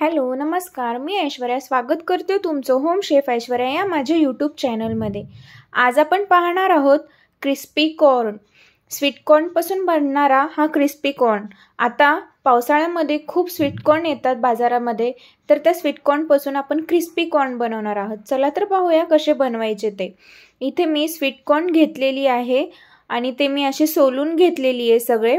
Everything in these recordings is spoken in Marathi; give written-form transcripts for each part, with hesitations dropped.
हॅलो नमस्कार, मी ऐश्वर्या स्वागत करते तुमचं होम शेफ ऐश्वर्या या माझ्या यूट्यूब चॅनलमध्ये। आज आपण पाहणार आहोत क्रिस्पी कॉर्न। स्वीट कॉर्नपासून बनणारा हा क्रिस्पी कॉर्न। आता पावसाळ्यामध्ये खूप स्वीट कॉर्न येतात बाजारामध्ये, तर त्या स्वीट कॉर्नपासून आपण क्रिस्पी कॉर्न बनवणार आहोत। चला तर पाहूया कसे बनवायचे ते। इथे मी स्वीट कॉर्न घेतलेली आहे आणि ते मी असे सोलून घेतलेली आहे सगळे।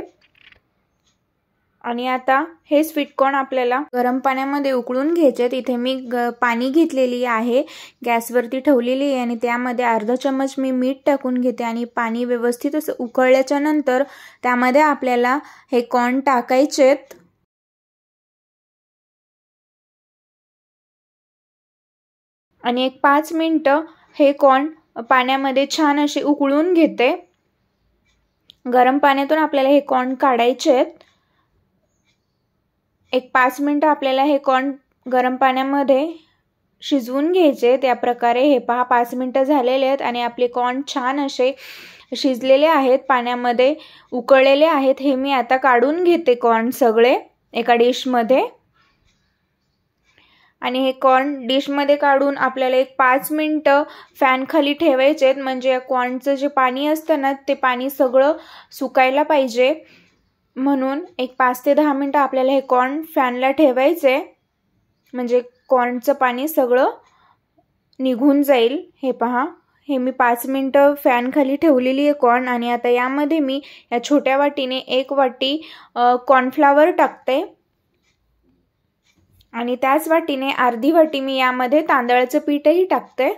आणि आता हे स्वीट कॉर्न आपल्याला गरम पाण्यामध्ये उकळून घ्यायचे। इथे मी पाणी घेतलेली आहे, गॅसवरती ठेवलेली आहे आणि त्यामध्ये अर्धा चम्मच मी मीठ टाकून घेते आणि पाणी व्यवस्थित असं उकळल्याच्या नंतर त्यामध्ये आपल्याला हे कॉर्न टाकायचेत। आणि एक 5 मिनिटं हे कॉर्न पाण्यामध्ये छान असे उकळून घेते। गरम पाण्यातून आपल्याला हे कॉर्न काढायचे आहेत। एक 5 मिनिटं आपल्याला हे कॉर्न गरम पाण्यामध्ये शिजवून घ्यायचे। त्या प्रकारे हे पहा 5 मिनिटं झालेले आहेत आणि आपले कॉर्न छान असे शिजलेले आहेत, पाण्यामध्ये उकळलेले आहेत। हे मी आता काढून घेते कॉर्न सगळे एका डिशमध्ये। आणि हे कॉर्न डिशमध्ये काढून आपल्याला एक 5 मिनिटं फॅन खाली ठेवायचे आहेत, म्हणजे कॉर्नचं जे पाणी असतं ना ते पाणी सगळं सुकायला पाहिजे। म्हणून एक 5 ते 10 मिनिटं आपल्याला हे कॉर्न फॅनला ठेवायचे, म्हणजे कॉर्नचं पाणी सगळं निघून जाईल। हे पहा, हे मी 5 मिनिटं फॅन खाली ठेवलेली आहे कॉर्न। आणि आता यामध्ये मी या छोट्या वाटीने 1 वाटी कॉर्नफ्लॉवर टाकते आणि त्याच वाटीने अर्धी वाटी मी यामध्ये तांदळाचं पीठही टाकते।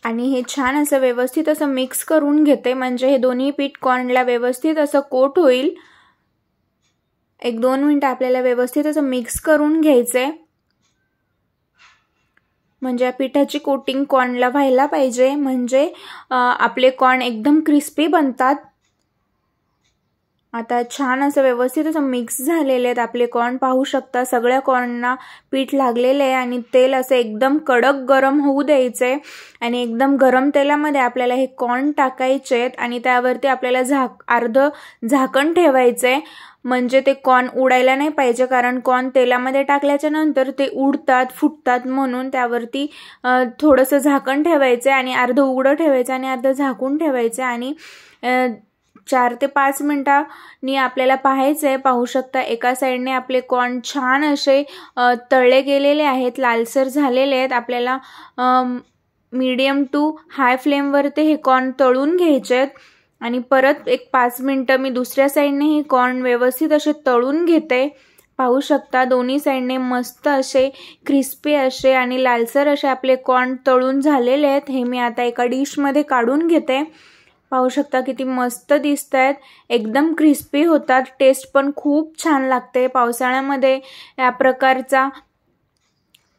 आणि हे छान असं व्यवस्थित असं मिक्स करून घेते, म्हणजे हे दोन्ही पीठ कॉर्नला व्यवस्थित असं कोट होईल। 1-2 मिनिटं आपल्याला व्यवस्थित असं मिक्स करून घ्यायचंय, म्हणजे या पिठाची कोटिंग कॉर्नला व्हायला पाहिजे, म्हणजे आपले कॉर्न एकदम क्रिस्पी बनतात। आता छान असं व्यवस्थित असं मिक्स झालेले आहेत आपले कॉर्न। पाहू शकता सगळ्या कॉर्नना पीठ लागलेले आहे आणि तेल असं एकदम कडक गरम होऊ द्यायचे आणि एकदम गरम तेलामध्ये आपल्याला हे कॉर्न टाकायचे आहेत आणि त्यावरती आपल्याला अर्ध झाकण ठेवायचे, म्हणजे ते कॉर्न उडायला नाही पाहिजे, कारण कॉर्न तेलामध्ये टाकल्याच्या नंतर ते उडतात फुटतात, म्हणून त्यावरती थोडंसं झाकण ठेवायचे आणि अर्ध उघडं ठेवायचं आणि अर्ध झाकून ठेवायचे। आणि 4 ते 5 मिनिटांनी आपल्याला पाहायचंय। पाहू शकता एका साइडने आपले कॉर्न छान असे तळले गेलेले आहेत, लालसर झालेले आहेत। आपल्याला मीडियम टू हाय फ्लेमवरती हे कॉर्न तळून घ्यायचे आहेत आणि परत एक 5 मिनिटं मी दुसऱ्या साइडने हे कॉर्न व्यवस्थित असे तळून घेते। पाहू शकता दोन्ही साइडने मस्त असे क्रिस्पी असे आणि लालसर असे आपले कॉर्न तळून झालेले आहेत। हे मी आता एका डिशमध्ये काढून घेते। पाहू शकता किती मस्त दिसतायत, एकदम क्रिस्पी होतात, टेस्ट पण खूप छान लागते। पावसाळ्यामध्ये या प्रकारचा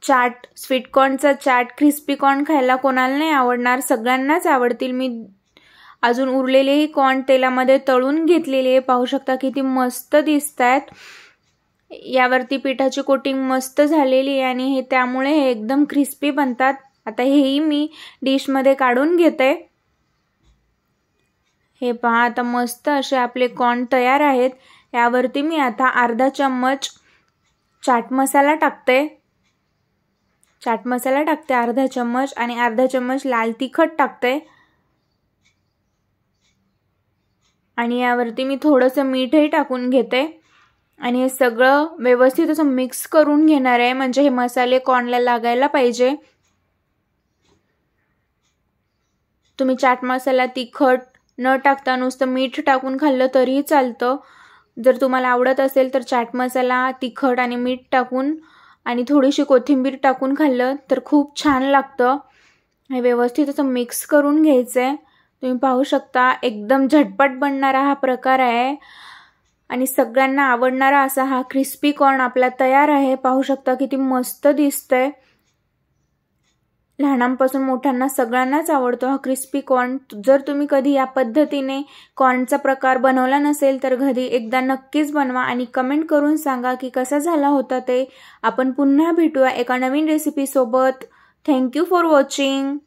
चाट, स्वीट कॉर्नचा चाट, क्रिस्पी कॉर्न खायला कोणाला नाही आवडणार, सगळ्यांनाच आवडतील। मी अजून उरलेलेही कॉर्न तेलामध्ये तळून घेतलेले आहे। पाहू शकता किती मस्त दिसतायत, यावरती पिठाची कोटिंग मस्त झालेली आहे आणि हे त्यामुळे हे एकदम क्रिस्पी बनतात। आता हेही मी डिशमध्ये काढून घेते। हे पहा आता मस्त असे आपले कॉर्न तयार आहेत। यावरती मी आता अर्धा चम्मच चाट मसाला टाकते, अर्धा चम्मच आणि अर्धा चम्मच लाल तिखट टाकते आणि यावरती मी थोडंसं मीठही टाकून घेते आणि हे सगळं व्यवस्थित असं मिक्स करून घेणार आहे, म्हणजे हे मसाले कॉर्नला लागायला पाहिजे। तुम्ही चाट मसाला तिखट न टाकता नुसतं मीठ टाकून खाल्लं तरीही चालतं। जर तुम्हाला आवडत असेल तर चाट मसाला, तिखट आणि मीठ टाकून आणि थोडीशी कोथिंबीर टाकून खाल्लं तर खूप छान लागतं। हे व्यवस्थित असं मिक्स करून घ्यायचंय। तुम्ही पाहू शकता एकदम झटपट बनणारा हा प्रकार आहे आणि सगळ्यांना आवडणारा असा हा क्रिस्पी कॉर्न आपला तयार आहे। पाहू शकता किती मस्त दिसतंय, लहानांपासून मोठ्यांना सगळ्यांनाच आवडतो हा क्रिस्पी कॉर्न। जर तुम्ही कधी या पद्धतीने कॉर्नचा प्रकार बनवला नसेल तर घरी एकदा नक्कीच बनवा आणि कमेंट करून सांगा की कसा झाला होता ते। आपण पुन्हा भेटूया एका नवीन रेसिपी सोबत। Thank you for watching.